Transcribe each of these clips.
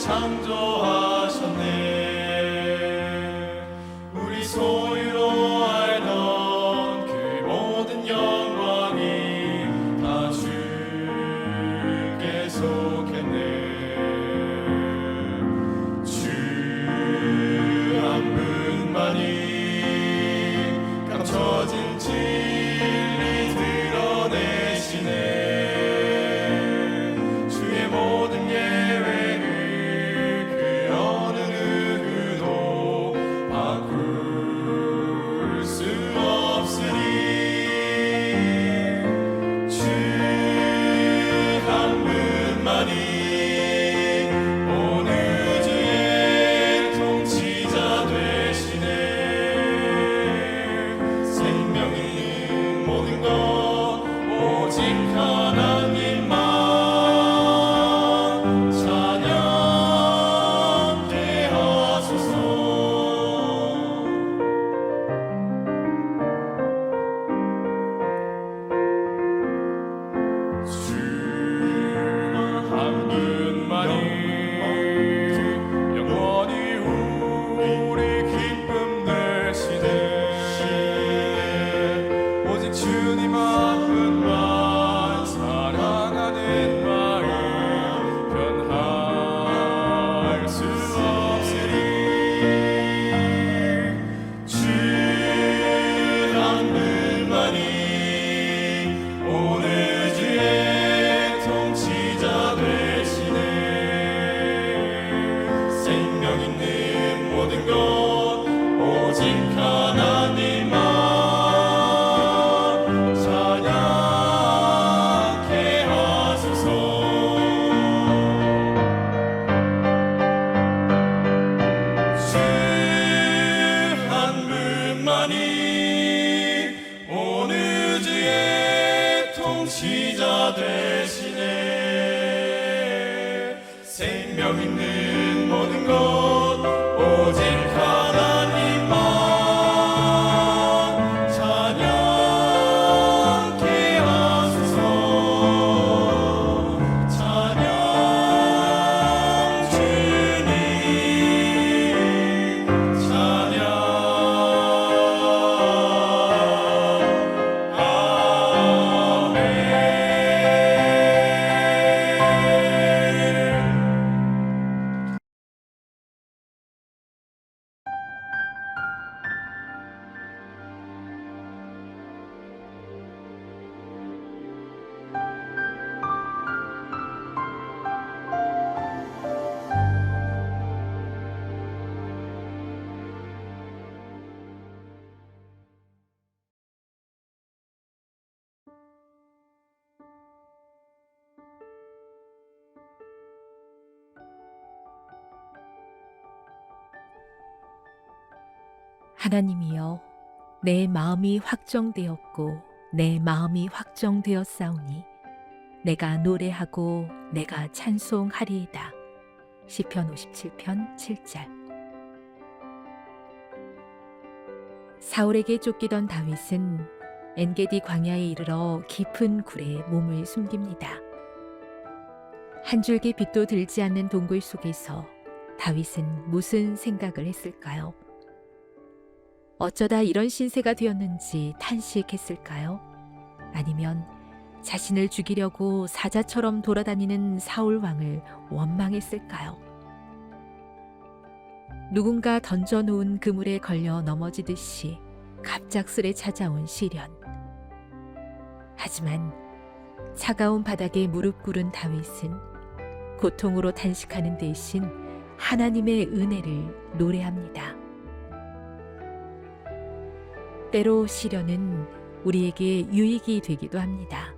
창조하셨네. 우리 소유로 알던 그 모든 영광이 다 주께 속했네. 주 한 분만이 감춰진 진리 드러내시네. 주의 모든 예외를 그 어느 누구도 바꿀 수 없으니 주 한 분만이 온 우주의 통치자 되시네. 생명 있는 모든 것 오직 하나님만 찬양케 하소서. 주 한 분만이 영원히 우리 기쁨 되시네. 오직 주님 한 분만 사랑하는 마음 변할 수 없으니 주 한 분만이 온 우주의 통치자 되시네. 생명 있는 모든 것 오직 하나님만 찬양케 하소서. 주 한 분만이 온 우주의 통치자 되시네. 생명 있는 모든 것 오직 하나님만 찬양케 하소서. 찬양 주님 찬양 아멘. 하나님이여, 내 마음이 확정되었고 내 마음이 확정되었사오니 내가 노래하고 내가 찬송하리이다. 시편 57편 7절. 사울에게 쫓기던 다윗은 엔게디 광야에 이르러 깊은 굴에 몸을 숨깁니다. 한 줄기 빛도 들지 않는 동굴 속에서 다윗은 무슨 생각을 했을까요? 어쩌다 이런 신세가 되었는지 탄식했을까요? 아니면 자신을 죽이려고 사자처럼 돌아다니는 사울 왕을 원망했을까요? 누군가 던져놓은 그물에 걸려 넘어지듯이 갑작스레 찾아온 시련. 하지만 차가운 바닥에 무릎 꿇은 다윗은 고통으로 탄식하는 대신 하나님의 은혜를 노래합니다. 때로 시련은 우리에게 유익이 되기도 합니다.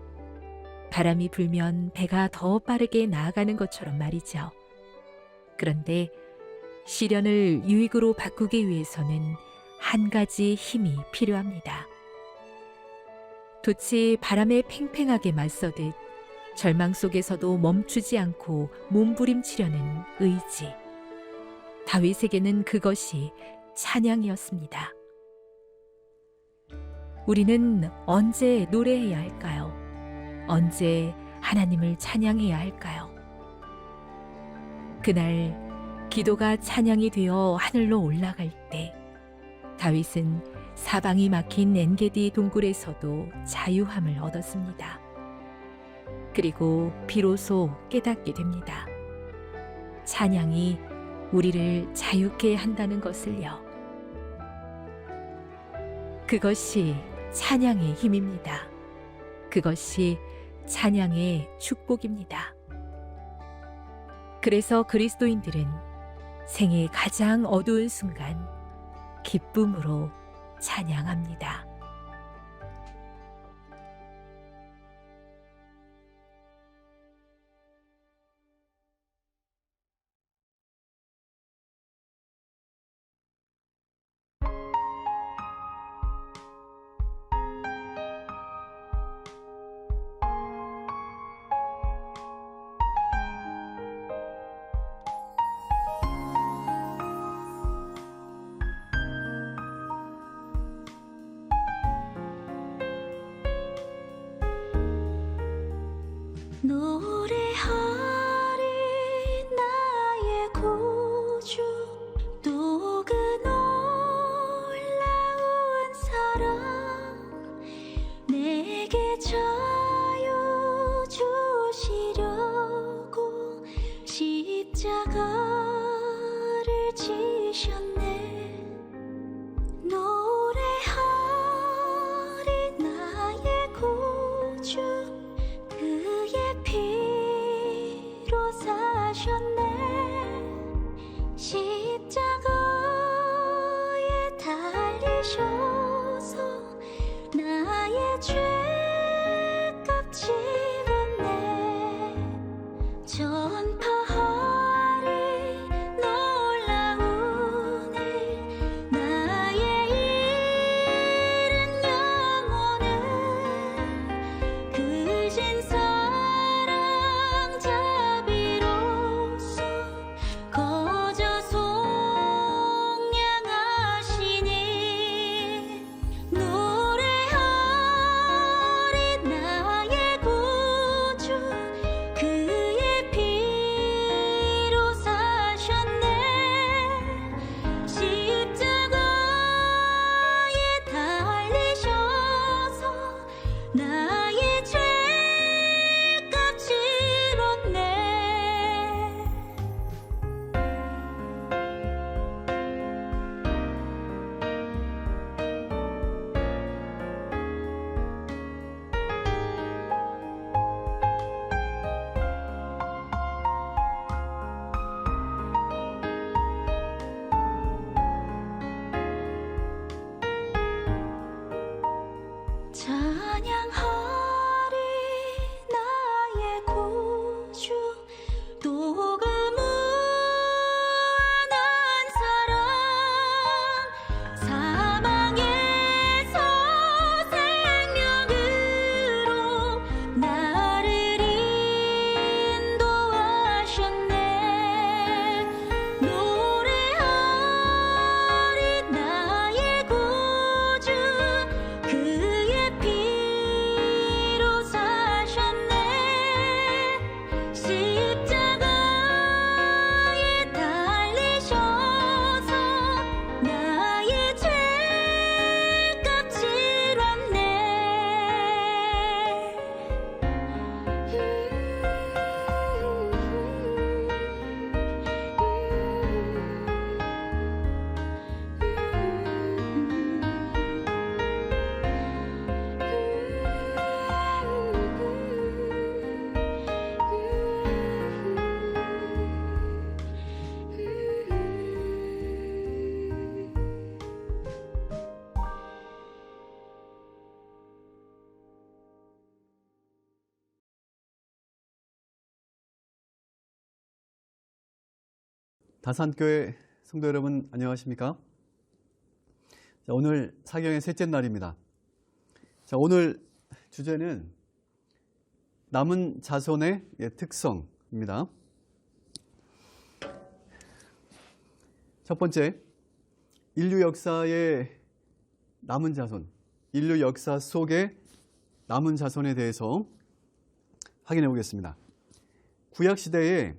바람이 불면 배가 더 빠르게 나아가는 것처럼 말이죠. 그런데 시련을 유익으로 바꾸기 위해서는 한 가지 힘이 필요합니다. 돛이 바람에 팽팽하게 맞서듯 절망 속에서도 멈추지 않고 몸부림치려는 의지. 다윗에게는 그것이 찬양이었습니다. 우리는 언제 노래해야 할까요? 언제 하나님을 찬양해야 할까요? 그날 기도가 찬양이 되어 하늘로 올라갈 때 다윗은 사방이 막힌 엔게디 동굴에서도 자유함을 얻었습니다. 그리고 비로소 깨닫게 됩니다. 찬양이 우리를 자유케 한다는 것을요. 그것이 찬양의 힘입니다. 그것이 찬양의 축복입니다. 그래서 그리스도인들은 생의 가장 어두운 순간 기쁨으로 찬양합니다. 노래하리 나의 구주 또 그 놀라운 사랑 내게 자유 주시려고 십자가를 지셨네. 노래하리 나의 구주 그의 피로 사셨네. 십자가에 달리셔서 나의 죄값 지었네. 전파하리 놀라운 일 나의 잃은 영혼을 크신 사랑 자비로서 거저 속량하시니. 노래하리 나의 구주 그의 피로 사셨네. 십자가에 달리셔서 나의 죄값 치렀네. 찬양하리 나의 구주 또 그 무한한 사랑 사망에서 생명으로 나를 인도하셨네. 노래하리 나의 구주 그의 피로 사셨네. 십자가에 달리셔서 나의 죄값 치렀네. 다산교회 성도 여러분 안녕하십니까? 자, 오늘 사경의 셋째 날입니다. 자, 오늘 주제는 남은 자손의 특성입니다. 첫 번째, 인류 역사의 남은 자손, 인류 역사 속의 남은 자손에 대해서 확인해 보겠습니다. 구약 시대에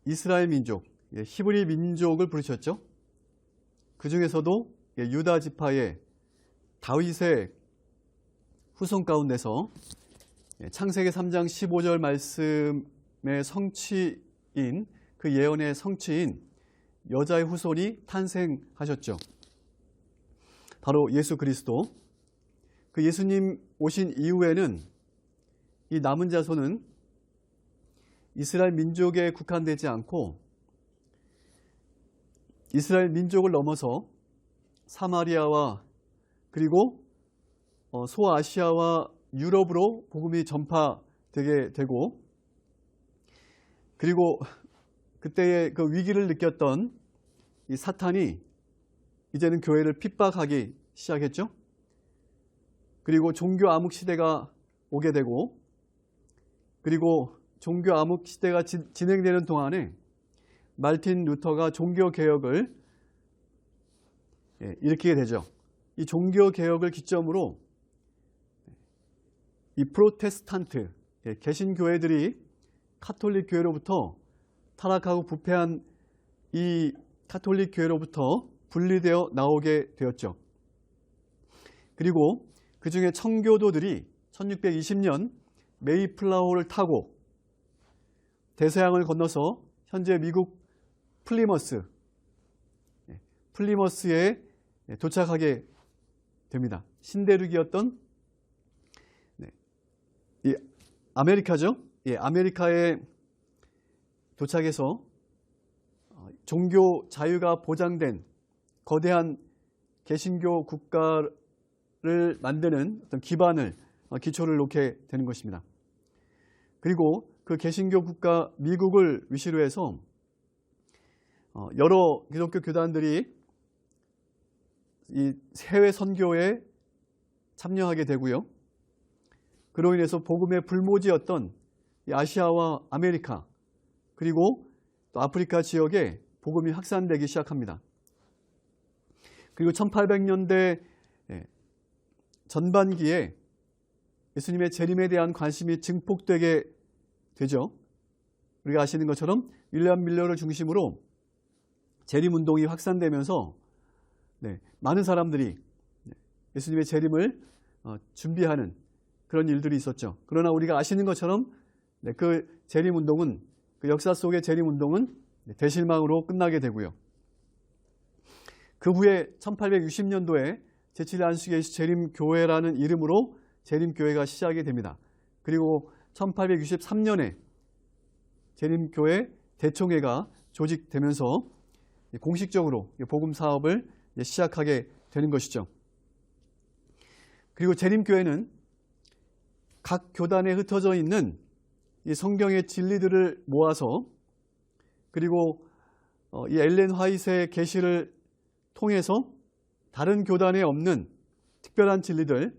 이스라엘 민족, 히브리 민족을 부르셨죠. 그 중에서도 유다 지파의 다윗의 후손 가운데서 창세기 3장 15절 말씀의 성취인, 그 예언의 성취인 여자의 후손이 탄생하셨죠. 바로 예수 그리스도. 그 예수님 오신 이후에는 이 남은 자손은 이스라엘 민족에 국한되지 않고 이스라엘 민족을 넘어서 사마리아와 그리고 소아시아와 유럽으로 복음이 전파되게 되고, 그리고 그때의 그 위기를 느꼈던 이 사탄이 이제는 교회를 핍박하기 시작했죠. 그리고 종교 암흑 시대가 오게 되고, 그리고 종교 암흑 시대가 진행되는 동안에 말틴 루터가 종교 개혁을 일으키게 되죠. 이 종교 개혁을 기점으로 이 프로테스탄트 개신교회들이 카톨릭 교회로부터 타락하고 부패한 이 카톨릭 교회로부터 분리되어 나오게 되었죠. 그리고 그 중에 청교도들이 1620년 메이플라워를 타고 대서양을 건너서 현재 미국 플리머스에 도착하게 됩니다. 신대륙이었던 이 아메리카죠. 아메리카에 도착해서 종교 자유가 보장된 거대한 개신교 국가를 만드는 어떤 기초를 놓게 되는 것입니다. 그리고 그 개신교 국가 미국을 위시로 해서 여러 기독교 교단들이 이 해외 선교에 참여하게 되고요. 그로 인해서 복음의 불모지였던 아시아와 아메리카 그리고 또 아프리카 지역에 복음이 확산되기 시작합니다. 그리고 1800년대 전반기에 예수님의 재림에 대한 관심이 증폭되게 되죠. 우리가 아시는 것처럼 윌리엄 밀러를 중심으로 재림운동이 확산되면서 많은 사람들이 예수님의 재림을 준비하는 그런 일들이 있었죠. 그러나 우리가 아시는 것처럼 그 재림운동은, 그 역사 속의 재림운동은 대실망으로 끝나게 되고요. 그 후에 1860년도에 제7대 안식의 재림교회라는 이름으로 재림교회가 시작이 됩니다. 그리고 1863년에 재림교회 대총회가 조직되면서 공식적으로 복음 사업을 시작하게 되는 것이죠. 그리고 재림교회는 각 교단에 흩어져 있는 이 성경의 진리들을 모아서, 그리고 이 엘렌 화이트의 계시를 통해서 다른 교단에 없는 특별한 진리들,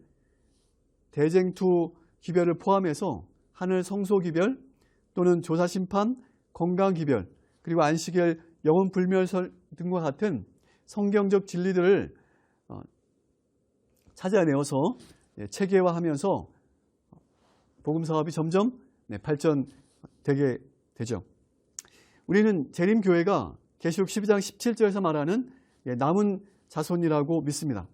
대쟁투 기별을 포함해서 하늘 성소 기별 또는 조사 심판, 건강 기별, 그리고 안식일, 영혼 불멸설 등과 같은 성경적 진리들을 찾아내어서 체계화하면서 복음 사업이 점점 발전되게 되죠. 우리는 재림교회가 계시록 12장 17절에서 말하는 남은 자손이라고 믿습니다.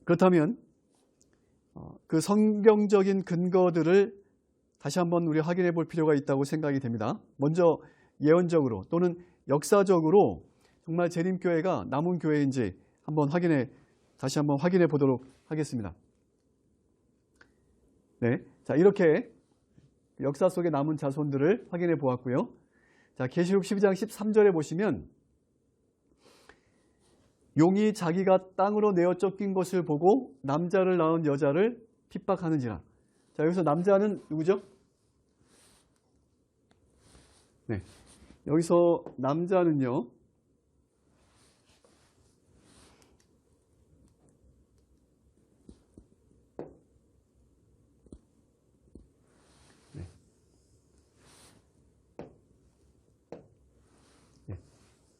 그렇다면 그 성경적인 근거들을 다시 한번 우리 확인해 볼 필요가 있다고 생각이 됩니다. 먼저 예언적으로 또는 역사적으로 정말 재림교회가 남은 교회인지 다시 한번 확인해 보도록 하겠습니다. 자, 이렇게 역사 속에 남은 자손들을 확인해 보았고요. 자, 계시록 12장 13절에 보시면 용이 자기가 땅으로 내어 쫓긴 것을 보고 남자를 낳은 여자를 핍박하는지라. 자, 여기서 남자는 누구죠? 여기서 남자는요,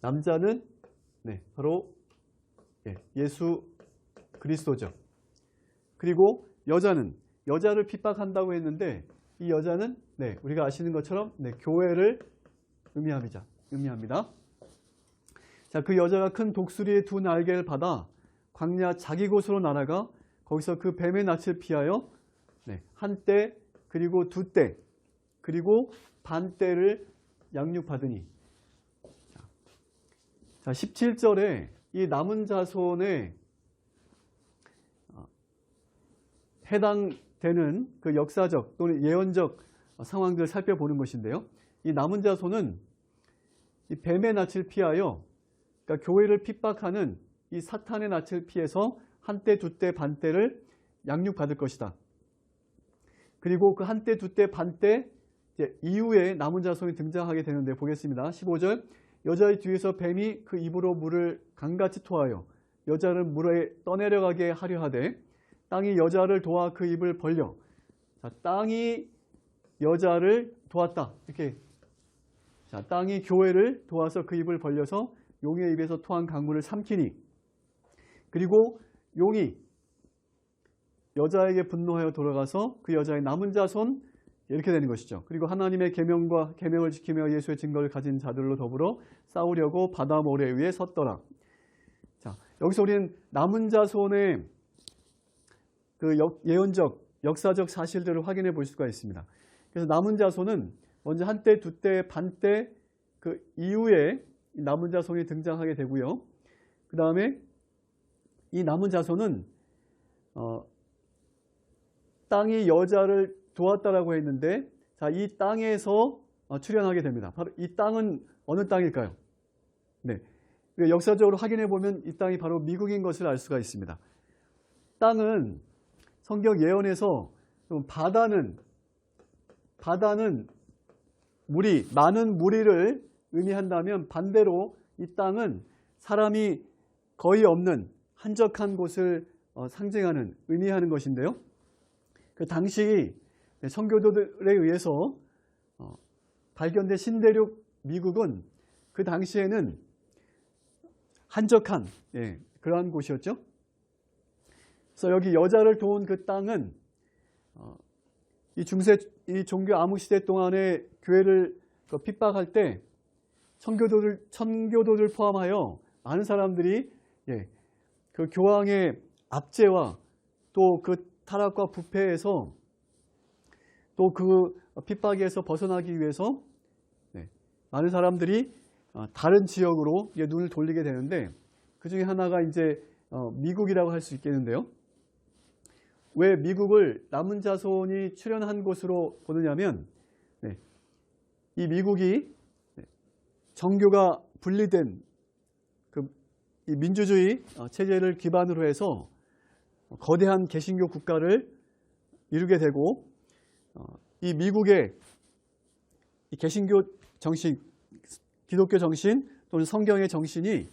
남자는 바로 예수 그리스도죠. 그리고 여자를 핍박한다고 했는데 이 여자는 네, 우리가 아시는 것처럼 네, 교회를 의미합니다. 자, 그 여자가 큰 독수리의 두 날개를 받아 광야 자기 곳으로 날아가 거기서 그 뱀의 낯을 피하여 네, 한때 그리고 두때 그리고 반때를 양육받으니. 자, 17절에 이 남은 자손에 해당되는 그 역사적 또는 예언적 상황들을 살펴보는 것인데요. 이 남은 자손은 이 뱀의 낯을 피하여, 그러니까 교회를 핍박하는 이 사탄의 낯을 피해서 한때 두때 반때를 양육받을 것이다. 그리고 그 한때 두때 반때 이후에 남은 자손이 등장하게 되는데 보겠습니다. 15절 여자의 뒤에서 뱀이 그 입으로 물을 강같이 토하여 여자를 물에 떠내려가게 하려 하되 땅이 여자를 도와 그 입을 벌려. 자, 땅이 여자를 도왔다. 이렇게. 자, 땅이 교회를 도와서 그 입을 벌려서 용의 입에서 토한 강물을 삼키니. 그리고 용이 여자에게 분노하여 돌아가서 그 여자의 남은 자손 이렇게 되는 것이죠. 그리고 하나님의 계명을 지키며 예수의 증거를 가진 자들로 더불어 싸우려고 바다 모래 위에 섰더라. 자, 여기서 우리는 남은 자손의 그 예언적, 역사적 사실들을 확인해 볼 수가 있습니다. 그래서 남은 자손은 먼저 한때, 두때, 반때 그 이후에 남은 자손이 등장하게 되고요. 그 다음에 이 남은 자손은 땅이 여자를 도왔다라고 했는데, 자, 이 땅에서 출현하게 됩니다. 바로 이 땅은 어느 땅일까요? 네, 역사적으로 확인해 보면 이 땅이 바로 미국인 것을 알 수가 있습니다. 땅은 성경 예언에서 바다는 무리, 많은 무리를 의미한다면 반대로 이 땅은 사람이 거의 없는 한적한 곳을 상징하는, 의미하는 것인데요. 그 당시 선교도들에 의해서 발견된 신대륙 미국은 그 당시에는 한적한 그러한 곳이었죠. 그래서 여기 여자를 도운 그 땅은 이 종교 암흑 시대 동안에 교회를 핍박할 때 천교도들 포함하여 많은 사람들이 그 교황의 압제와 또 그 타락과 부패에서 또 그 핍박에서 벗어나기 위해서 많은 사람들이 다른 지역으로 눈을 돌리게 되는데, 그 중에 하나가 이제 미국이라고 할 수 있겠는데요. 왜 미국을 남은 자손이 출현한 곳으로 보느냐면, 이 미국이 정교가 분리된 이 민주주의 체제를 기반으로 해서 거대한 개신교 국가를 이루게 되고, 이 미국의 이 개신교 정신, 기독교 정신 또는 성경의 정신이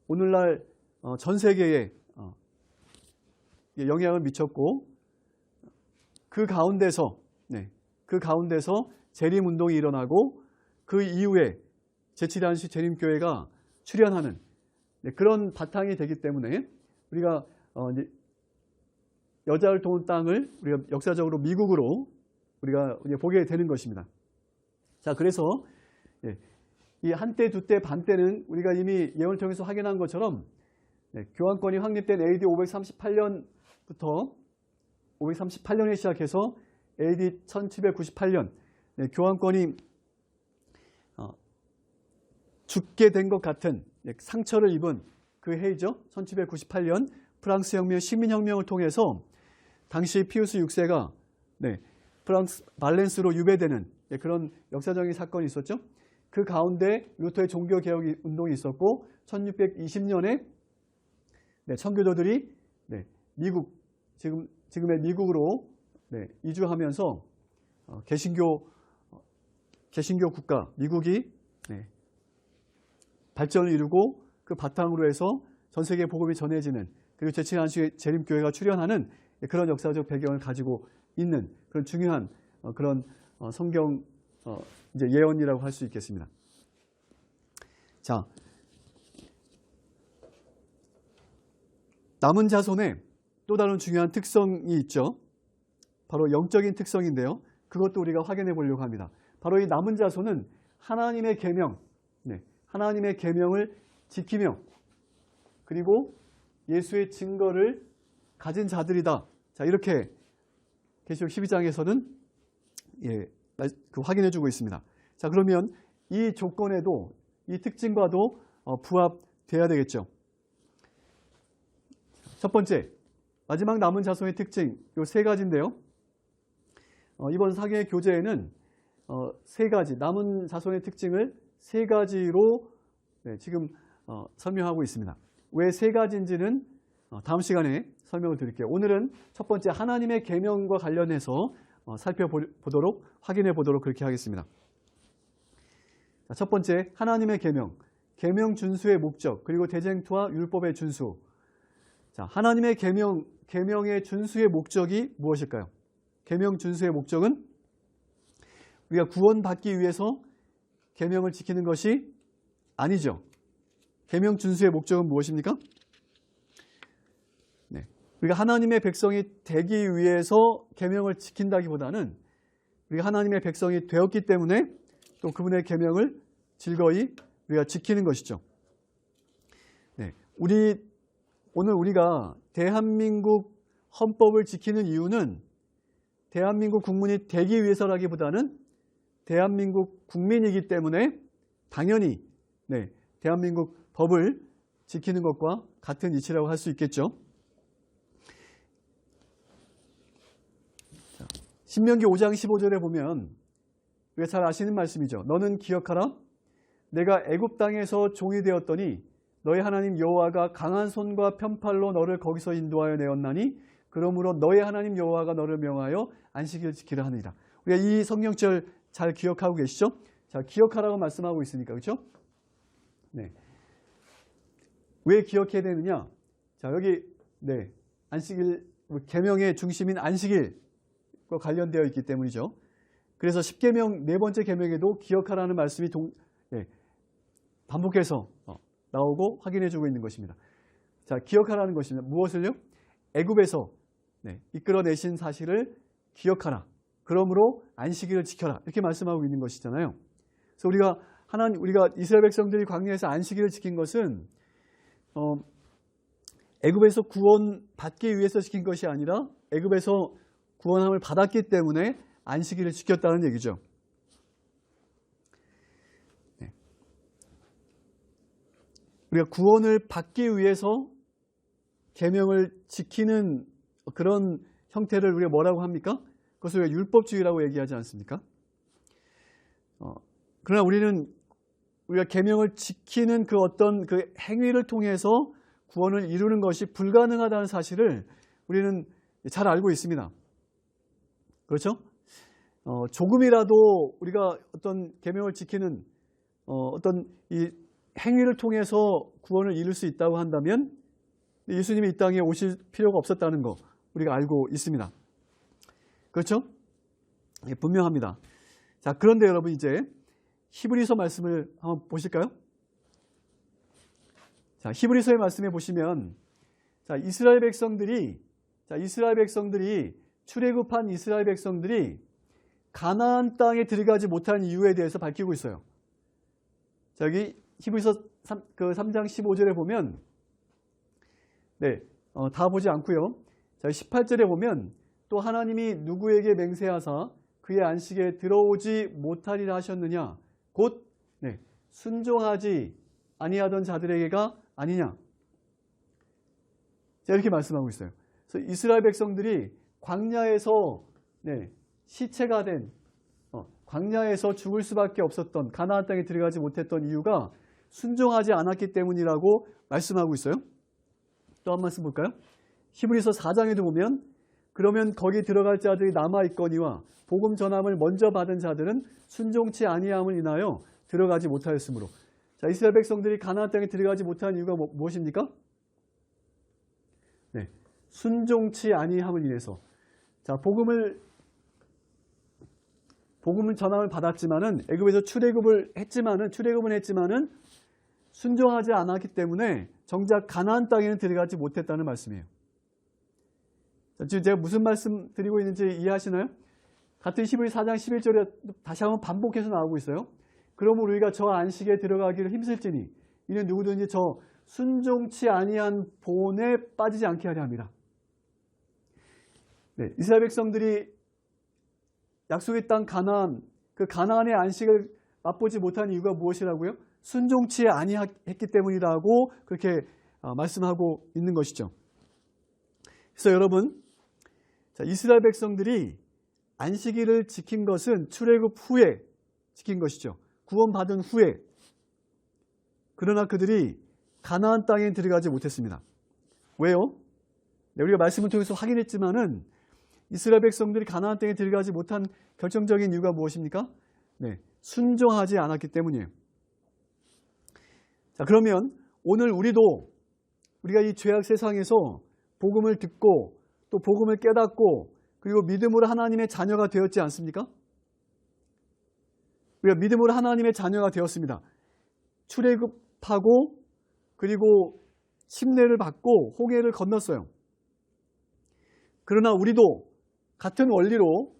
오늘날 전 세계에 영향을 미쳤고, 그 가운데서 재림운동이 일어나고 그 이후에 제7안식 재림교회가 출현하는 그런 바탕이 되기 때문에 우리가 여자를 도운 땅을 우리가 역사적으로 미국으로 우리가 보게 되는 것입니다. 자, 그래서 이 한때, 두때, 반때는 우리가 이미 예언을 통해서 확인한 것처럼 교황권이 확립된 AD 538년부터 538년에 시작해서 AD 1798년 교황권이 죽게 된 것 같은 상처를 입은 그 해이죠. 1798년 프랑스 혁명, 식민혁명을 통해서 당시 피우스 6세가 프랑스 발렌스로 유배되는 그런 역사적인 사건이 있었죠. 그 가운데 루터의 종교개혁 운동이 있었고 1620년에 천교도들이 미국, 지금의 미국으로 이주하면서 개신교 국가 미국이 발전을 이루고 그 바탕으로 해서 전 세계 복음이 전해지는, 그리고 제7안식 재림교회가 출현하는 그런 역사적 배경을 가지고 있는 그런 중요한 그런 성경 이제 예언이라고 할 수 있겠습니다. 자, 남은 자손의 또 다른 중요한 특성이 있죠. 바로 영적인 특성인데요. 그것도 우리가 확인해 보려고 합니다. 바로 이 남은 자손은 하나님의 계명, 하나님의 계명을 지키며 그리고 예수의 증거를 가진 자들이다. 자, 이렇게 계시록 12장에서는 확인해 주고 있습니다. 자, 그러면 이 조건에도 이 특징과도 부합돼야 되겠죠. 첫 번째, 마지막 남은 자손의 특징, 이 세 가지인데요. 이번 사경의 교재에는 세 가지, 남은 자손의 특징을 세 가지로 지금 설명하고 있습니다. 왜 세 가지인지는 다음 시간에 설명을 드릴게요. 오늘은 첫 번째 하나님의 계명과 관련해서 살펴보도록, 확인해 보도록 그렇게 하겠습니다. 자, 첫 번째, 하나님의 계명, 계명 준수의 목적, 그리고 대쟁투와 율법의 준수. 자, 하나님의 계명의 준수의 목적이 무엇일까요? 계명 준수의 목적은 우리가 구원받기 위해서 계명을 지키는 것이 아니죠. 계명 준수의 목적은 무엇입니까? 우리가 하나님의 백성이 되기 위해서 계명을 지킨다기보다는 우리가 하나님의 백성이 되었기 때문에 또 그분의 계명을 즐거이 우리가 지키는 것이죠. 오늘 우리가 대한민국 헌법을 지키는 이유는 대한민국 국민이 되기 위해서라기보다는 대한민국 국민이기 때문에 당연히 대한민국 법을 지키는 것과 같은 이치라고 할 수 있겠죠. 신명기 5장 15절에 보면 우리가 잘 아시는 말씀이죠. 너는 기억하라. 내가 애굽 땅에서 종이 되었더니 너의 하나님 여호와가 강한 손과 편팔로 너를 거기서 인도하여 내었나니 그러므로 너의 하나님 여호와가 너를 명하여 안식일을 지키라 하느니라. 우리가 이 성경절 잘 기억하고 계시죠? 자, 기억하라고 말씀하고 있으니까, 그렇죠? 왜 기억해야 되느냐? 자, 여기 안식일 계명의 중심인 안식일과 관련되어 있기 때문이죠. 그래서 10계명 네 번째 계명에도 기억하라는 말씀이 반복해서 나오고 확인해주고 있는 것입니다. 자, 기억하라는 것입니다. 무엇을요? 애굽에서 이끌어내신 사실을 기억하라. 그러므로 안식일을 지켜라. 이렇게 말씀하고 있는 것이잖아요. 그래서 우리가 이스라엘 백성들이 광야에서 안식일을 지킨 것은 애굽에서 구원받기 위해서 지킨 것이 아니라 애굽에서 구원함을 받았기 때문에 안식일을 지켰다는 얘기죠. 우리가 구원을 받기 위해서 계명을 지키는 그런 형태를 우리가 뭐라고 합니까? 그것을 우리가 율법주의라고 얘기하지 않습니까? 그러나 우리가 계명을 지키는 그 어떤 그 행위를 통해서 구원을 이루는 것이 불가능하다는 사실을 우리는 잘 알고 있습니다. 그렇죠? 조금이라도 우리가 어떤 계명을 지키는 어떤 이 행위를 통해서 구원을 이룰 수 있다고 한다면 예수님이 이 땅에 오실 필요가 없었다는 거 우리가 알고 있습니다. 그렇죠? 분명합니다. 자, 그런데 여러분 이제 히브리서 말씀을 한번 보실까요? 자, 히브리서의 말씀에 보시면 이스라엘 백성들이 출애굽한 이스라엘 백성들이 가나안 땅에 들어가지 못한 이유에 대해서 밝히고 있어요. 자, 여기 히브리서 3장 15절에 보면 다 보지 않고요. 자, 18절에 보면 또 하나님이 누구에게 맹세하사 그의 안식에 들어오지 못하리라 하셨느냐 곧 순종하지 아니하던 자들에게가 아니냐. 자, 이렇게 말씀하고 있어요. 그래서 이스라엘 백성들이 광야에서 시체가 된 광야에서 죽을 수밖에 없었던 가나안 땅에 들어가지 못했던 이유가 순종하지 않았기 때문이라고 말씀하고 있어요. 또 한 말씀 볼까요? 히브리서 4장에도 보면 그러면 거기 들어갈 자들이 남아있거니와 복음 전함을 먼저 받은 자들은 순종치 아니함을 인하여 들어가지 못하였으므로. 자, 이스라엘 백성들이 가나안 땅에 들어가지 못한 이유가 무엇입니까? 순종치 아니함을 인해서. 자, 복음을 전함을 받았지만은 애굽에서 출애굽은 했지만은 순종하지 않았기 때문에 정작 가나안 땅에는 들어가지 못했다는 말씀이에요. 지금 제가 무슨 말씀 드리고 있는지 이해하시나요? 같은 히브리 4장 11절에 다시 한번 반복해서 나오고 있어요. 그러므로 우리가 저 안식에 들어가기를 힘쓸지니 이는 누구든지 저 순종치 아니한 본에 빠지지 않게 하려 합니다. 네, 이스라엘 백성들이 약속의 땅 가나안, 그 가나안의 안식을 맛보지 못한 이유가 무엇이라고요? 순종치 아니했기 때문이라고 그렇게 말씀하고 있는 것이죠. 그래서 여러분, 이스라엘 백성들이 안식일을 지킨 것은 출애굽 후에 지킨 것이죠. 구원받은 후에. 그러나 그들이 가나안 땅에 들어가지 못했습니다. 왜요? 네, 우리가 말씀을 통해서 확인했지만은 이스라엘 백성들이 가나안 땅에 들어가지 못한 결정적인 이유가 무엇입니까? 네, 순종하지 않았기 때문이에요. 자, 그러면 오늘 우리가 이 죄악 세상에서 복음을 듣고 또 복음을 깨닫고 그리고 믿음으로 하나님의 자녀가 되었지 않습니까? 우리가 믿음으로 하나님의 자녀가 되었습니다. 출애굽하고 그리고 침례를 받고 홍해를 건넜어요. 그러나 우리도 같은 원리로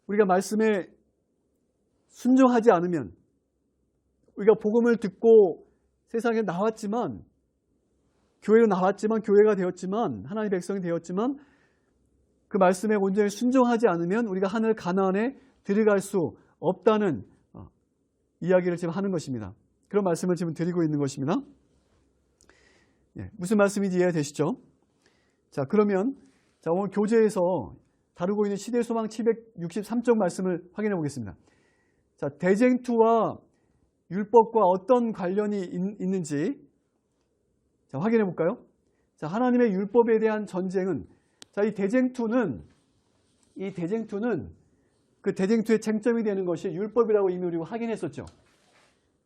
우리가 말씀에 순종하지 않으면 우리가 복음을 듣고 세상에 나왔지만 교회로 나왔지만 교회가 되었지만 하나님의 백성이 되었지만 그 말씀에 온전히 순종하지 않으면 우리가 하늘 가나안에 들어갈 수 없다는 이야기를 지금 하는 것입니다. 그런 말씀을 지금 드리고 있는 것입니다. 예, 무슨 말씀인지 이해되시죠? 자, 그러면 오늘 교재에서 다루고 있는 시대 소망 763쪽 말씀을 확인해 보겠습니다. 자, 대쟁투와 율법과 어떤 관련이 있는지 확인해 볼까요? 자, 하나님의 율법에 대한 전쟁은 이 대쟁투는 그 대쟁투의 쟁점이 되는 것이 율법이라고 이미 우리가 확인했었죠.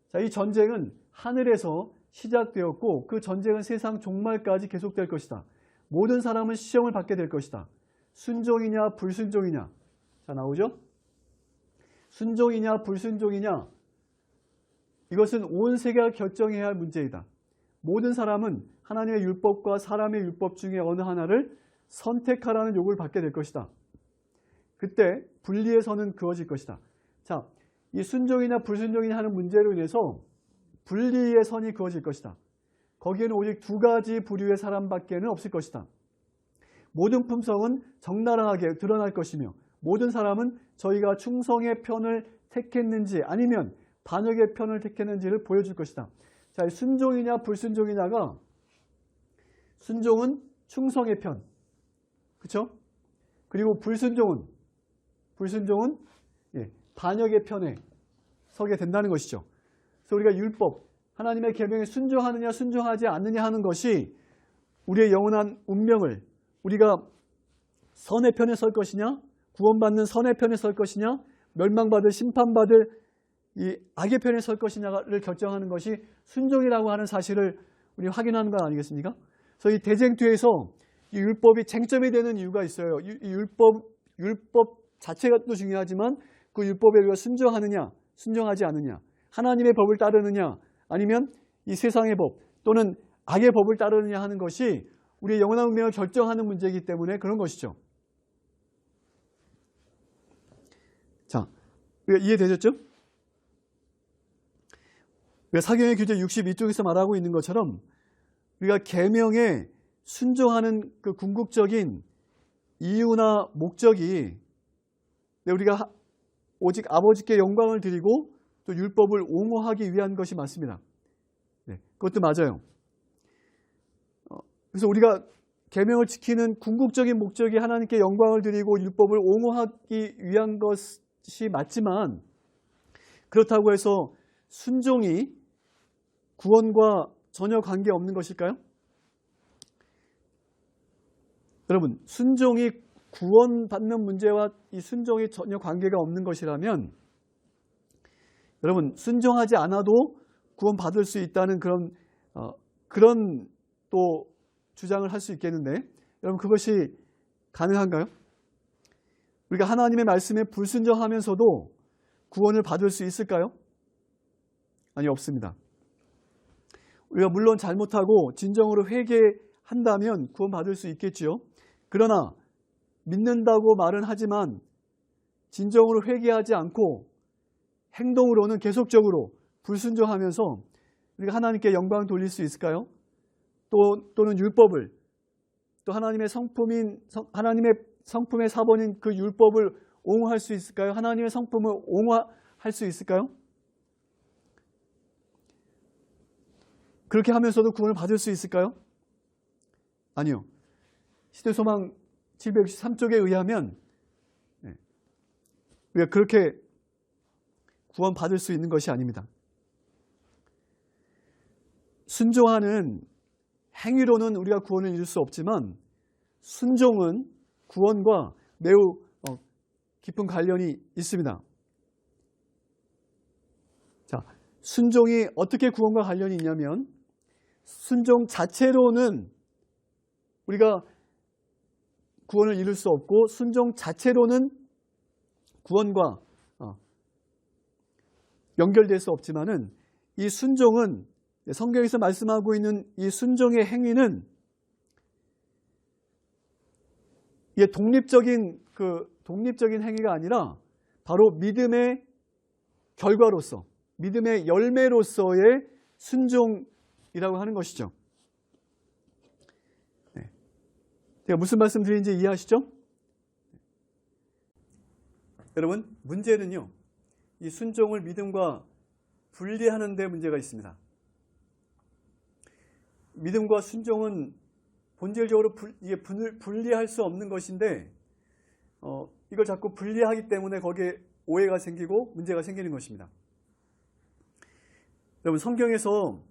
자, 이 전쟁은 하늘에서 시작되었고 그 전쟁은 세상 종말까지 계속될 것이다. 모든 사람은 시험을 받게 될 것이다. 순종이냐 불순종이냐. 자, 나오죠? 순종이냐 불순종이냐. 이것은 온 세계가 결정해야 할 문제이다. 모든 사람은 하나님의 율법과 사람의 율법 중에 어느 하나를 선택하라는 요구를 받게 될 것이다. 그때 분리의 선은 그어질 것이다. 자, 이 순종이냐 불순종이냐 하는 문제로 인해서 분리의 선이 그어질 것이다. 거기에는 오직 두 가지 부류의 사람밖에는 없을 것이다. 모든 품성은 적나라하게 드러날 것이며 모든 사람은 저희가 충성의 편을 택했는지 아니면 반역의 편을 택했는지를 보여줄 것이다. 자, 순종이냐 불순종이냐가 순종은 충성의 편, 그렇죠? 그리고 불순종은 반역의 편에 서게 된다는 것이죠. 그래서 우리가 율법, 하나님의 계명에 순종하느냐 순종하지 않느냐 하는 것이 우리의 영원한 운명을 우리가 선의 편에 설 것이냐 구원받는 선의 편에 설 것이냐 멸망받을 심판받을 이 악의 편에 설 것이냐를 결정하는 것이 순종이라고 하는 사실을 우리 확인하는 것 아니겠습니까? 그래서 이 대쟁투에서 이 율법이 쟁점이 되는 이유가 있어요. 이 율법 자체가 또 중요하지만 그 율법에 우리가 순종하느냐 순종하지 않느냐 하나님의 법을 따르느냐 아니면 이 세상의 법 또는 악의 법을 따르느냐 하는 것이 우리의 영원한 운명을 결정하는 문제이기 때문에 그런 것이죠. 자, 이해되셨죠? 사경의 규제 62쪽에서 말하고 있는 것처럼 우리가 계명에 순종하는 그 궁극적인 이유나 목적이 우리가 오직 아버지께 영광을 드리고 또 율법을 옹호하기 위한 것이 맞습니다. 네, 그것도 맞아요. 그래서 우리가 계명을 지키는 궁극적인 목적이 하나님께 영광을 드리고 율법을 옹호하기 위한 것이 맞지만 그렇다고 해서 순종이 구원과 전혀 관계없는 것일까요? 여러분, 순종이 구원받는 문제와 이 순종이 전혀 관계가 없는 것이라면 여러분, 순종하지 않아도 구원받을 수 있다는 그런 또 주장을 할 수 있겠는데 여러분, 그것이 가능한가요? 우리가 하나님의 말씀에 불순종하면서도 구원을 받을 수 있을까요? 아니, 없습니다. 우리가 물론 잘못하고 진정으로 회개한다면 구원받을 수 있겠지요. 그러나 믿는다고 말은 하지만 진정으로 회개하지 않고 행동으로는 계속적으로 불순종하면서 우리가 하나님께 영광 돌릴 수 있을까요? 또는 율법을, 또 하나님의 성품의 사본인 그 율법을 옹호할 수 있을까요? 하나님의 성품을 옹호할 수 있을까요? 그렇게 하면서도 구원을 받을 수 있을까요? 아니요. 시대소망 763쪽에 의하면 우리가 그렇게 구원받을 수 있는 것이 아닙니다. 순종하는 행위로는 우리가 구원을 이룰 수 없지만 순종은 구원과 매우 깊은 관련이 있습니다. 자, 순종이 어떻게 구원과 관련이 있냐면 순종 자체로는 우리가 구원을 이룰 수 없고 순종 자체로는 구원과 연결될 수 없지만은 이 순종은 성경에서 말씀하고 있는 이 순종의 행위는 이게 독립적인 행위가 아니라 바로 믿음의 결과로서, 믿음의 열매로서의 순종이라고 하는 것이죠. 네. 제가 무슨 말씀 드리는지 이해하시죠? 여러분, 문제는요, 이 순종을 믿음과 분리하는 데 문제가 있습니다. 믿음과 순종은 본질적으로 분리할 수 없는 것인데 이걸 자꾸 분리하기 때문에 거기에 오해가 생기고 문제가 생기는 것입니다. 여러분, 성경에서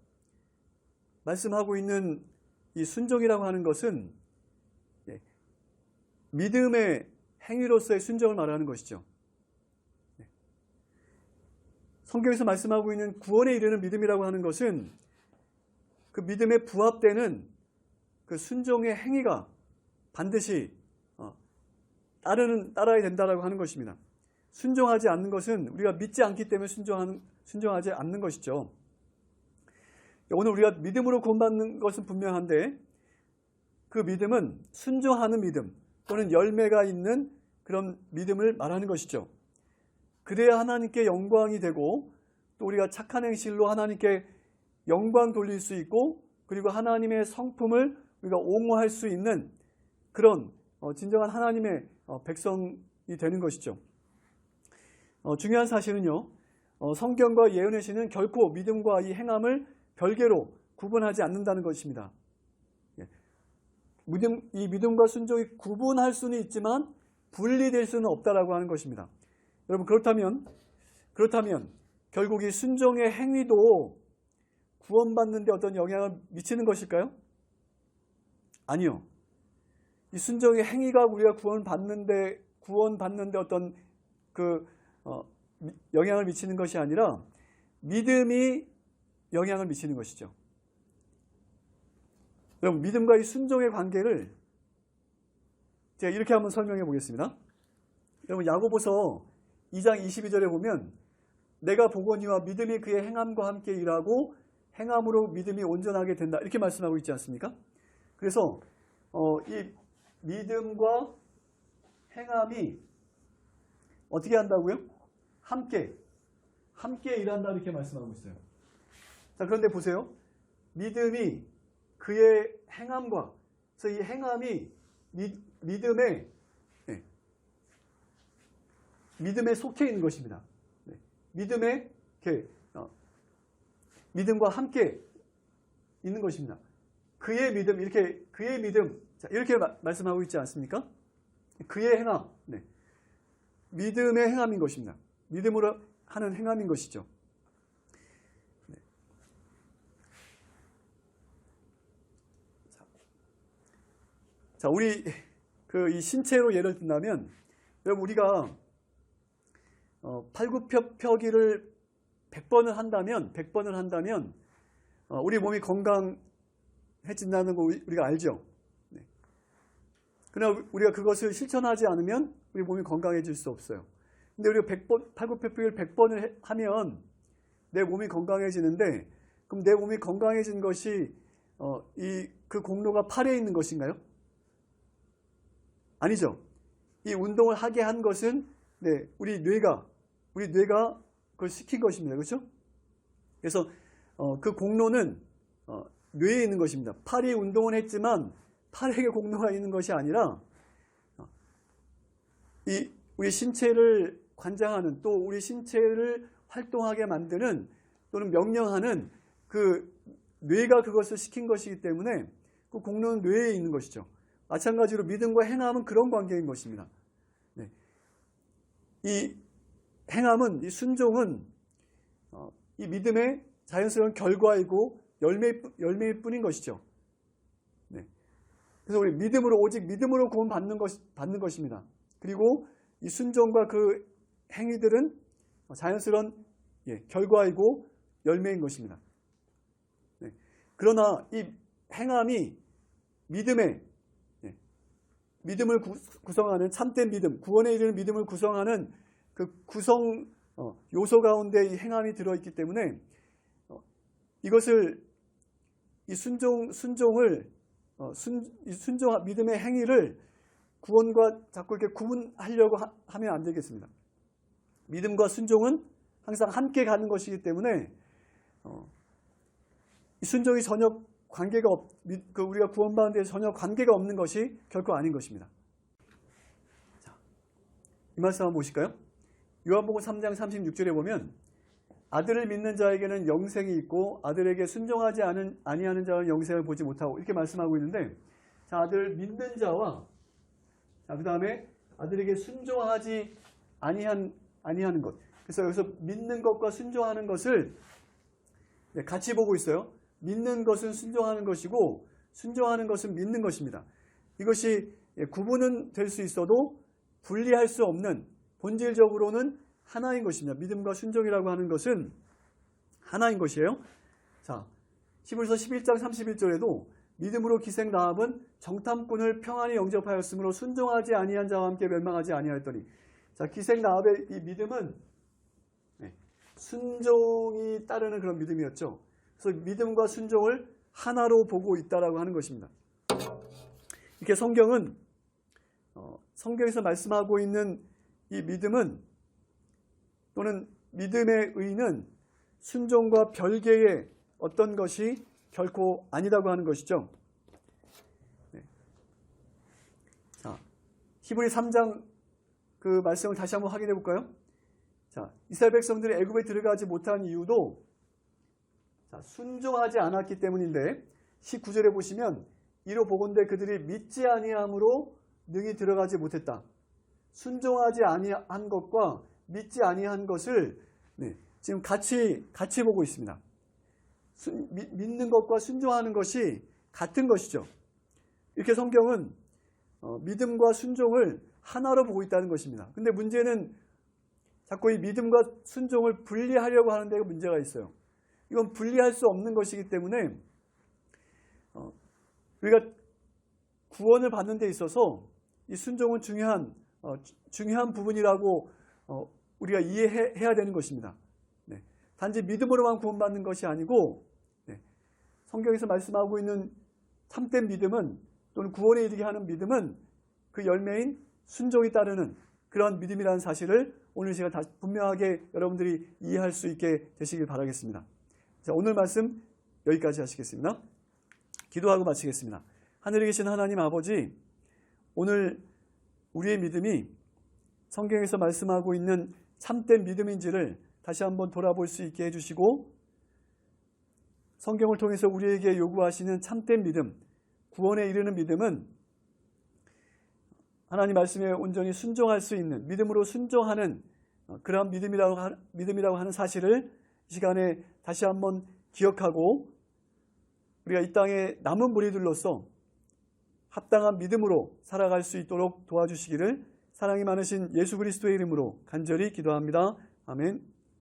말씀하고 있는 이 순종이라고 하는 것은 믿음의 행위로서의 순종을 말하는 것이죠. 성경에서 말씀하고 있는 구원에 이르는 믿음이라고 하는 것은 그 믿음에 부합되는 그 순종의 행위가 반드시 따라야 된다라고 하는 것입니다. 순종하지 않는 것은 우리가 믿지 않기 때문에 순종하지 않는 것이죠. 오늘 우리가 믿음으로 구원받는 것은 분명한데 그 믿음은 순종하는 믿음 또는 열매가 있는 그런 믿음을 말하는 것이죠. 그래야 하나님께 영광이 되고 또 우리가 착한 행실로 하나님께 영광 돌릴 수 있고 그리고 하나님의 성품을 우리가 옹호할 수 있는 그런 진정한 하나님의 백성이 되는 것이죠. 중요한 사실은요, 성경과 예언의 시는 결코 믿음과 이 행함을 별개로 구분하지 않는다는 것입니다. 이 믿음과 순종이 구분할 수는 있지만 분리될 수는 없다라고 하는 것입니다. 여러분, 그렇다면 결국 이 순종의 행위도 구원받는 데 어떤 영향을 미치는 것일까요? 아니요. 이 순종의 행위가 우리가 구원받는데 어떤 영향을 미치는 것이 아니라 믿음이 영향을 미치는 것이죠. 여러분, 믿음과 이 순종의 관계를 제가 이렇게 한번 설명해 보겠습니다. 여러분, 야고보서 2장 22절에 보면 내가 보거니와 믿음이 그의 행함과 함께 일하고 행함으로 믿음이 온전하게 된다 이렇게 말씀하고 있지 않습니까? 그래서 이 믿음과 행함이 어떻게 한다고요? 함께 일한다 이렇게 말씀하고 있어요. 자, 그런데 보세요. 믿음이 그의 행함과, 그래서 이 행함이 믿음에 속해 있는 것입니다. 믿음과 함께 있는 것입니다. 그의 믿음, 자, 이렇게 말씀하고 있지 않습니까? 그의 행함, 믿음의 행함인 것입니다. 믿음으로 하는 행함인 것이죠. 자, 우리 이 신체로 예를 든다면, 여러분, 우리가 팔굽혀펴기를 100번을 한다면 우리 몸이 건강해진다는 거 우리가 알죠. 그러나 우리가 그것을 실천하지 않으면 우리 몸이 건강해질 수 없어요. 근데 우리가 팔굽혀펴기를 100번을 하면 내 몸이 건강해지는데, 그럼 내 몸이 건강해진 것이 그 공로가 팔에 있는 것인가요? 아니죠. 이 운동을 하게 한 것은 우리 뇌가 그걸 시킨 것입니다. 그렇죠? 그래서 그 공로는 뇌에 있는 것입니다. 팔이 운동을 했지만 팔에게 공로가 있는 것이 아니라 우리 신체를 관장하는, 또 우리 신체를 활동하게 만드는 또는 명령하는 그 뇌가 그것을 시킨 것이기 때문에 그 공로는 뇌에 있는 것이죠. 마찬가지로 믿음과 행함은 그런 관계인 것입니다. 이 행함은, 이 순종은 이 믿음의 자연스러운 결과이고 열매일 뿐인 것이죠. 그래서 우리 오직 믿음으로 구원받는 것입니다. 그리고 이 순종과 그 행위들은 자연스러운 결과이고 열매인 것입니다. 그러나 이 행함이 믿음을 구성하는 참된 믿음, 구원에 이르는 믿음을 구성하는 그 구성 요소 가운데 이 행함이 들어있기 때문에 이것을 이 믿음의 행위를 구원과 자꾸 이렇게 구분하려고 하면 안 되겠습니다. 믿음과 순종은 항상 함께 가는 것이기 때문에 이 순종이 전혀 우리가 구원받는 데 전혀 관계가 없는 것이 결코 아닌 것입니다. 자, 이 말씀 한번 보실까요? 요한복음 3장 36절에 보면 아들을 믿는 자에게는 영생이 있고 아들에게 순종하지 아니하는 자는 영생을 보지 못하고, 이렇게 말씀하고 있는데, 자, 아들을 믿는 자와 그 다음에 아들에게 순종하지 아니하는 것. 그래서 여기서 믿는 것과 순종하는 것을 같이 보고 있어요. 믿는 것은 순종하는 것이고 순종하는 것은 믿는 것입니다. 이것이 구분은 될 수 있어도 분리할 수 없는, 본질적으로는 하나인 것입니다. 믿음과 순종이라고 하는 것은 하나인 것이에요. 자, 히브리서 11장 31절에도 믿음으로 기생 라합은 정탐꾼을 평안히 영접하였으므로 순종하지 아니한 자와 함께 멸망하지 아니하였더니, 자, 기생 라합의 이 믿음은 순종이 따르는 그런 믿음이었죠. 그래서 믿음과 순종을 하나로 보고 있다라고 하는 것입니다. 이렇게 성경에서 말씀하고 있는 이 믿음은, 또는 믿음의 의는 순종과 별개의 어떤 것이 결코 아니라고 하는 것이죠. 자, 히브리 3장 그 말씀을 다시 한번 확인해 볼까요? 자, 이스라엘 백성들이 애굽에 들어가지 못한 이유도 순종하지 않았기 때문인데, 19절에 보시면 이로 보건대 그들이 믿지 아니함으로 능히 들어가지 못했다. 순종하지 아니한 것과 믿지 아니한 것을 지금 같이 보고 있습니다. 믿는 것과 순종하는 것이 같은 것이죠. 이렇게 성경은 믿음과 순종을 하나로 보고 있다는 것입니다. 근데 문제는 자꾸 이 믿음과 순종을 분리하려고 하는 데가 문제가 있어요. 이건 분리할 수 없는 것이기 때문에 우리가 구원을 받는 데 있어서 이 순종은 중요한 부분이라고 우리가 이해해야 되는 것입니다. 단지 믿음으로만 구원받는 것이 아니고, 성경에서 말씀하고 있는 참된 믿음은, 또는 구원에 이르게 하는 믿음은 그 열매인 순종이 따르는 그런 믿음이라는 사실을 오늘 제가 다시 분명하게 여러분들이 이해할 수 있게 되시길 바라겠습니다. 자, 오늘 말씀 여기까지 하시겠습니다. 기도하고 마치겠습니다. 하늘에 계신 하나님 아버지, 오늘 우리의 믿음이 성경에서 말씀하고 있는 참된 믿음인지를 다시 한번 돌아볼 수 있게 해주시고, 성경을 통해서 우리에게 요구하시는 참된 믿음, 구원에 이르는 믿음은 하나님 말씀에 온전히 순종할 수 있는, 믿음으로 순종하는 그런 믿음이라고 하는 사실을 이 시간에 다시 한번 기억하고, 우리가 이 땅에 남은 무리들로서 합당한 믿음으로 살아갈 수 있도록 도와주시기를 사랑이 많으신 예수 그리스도의 이름으로 간절히 기도합니다. 아멘.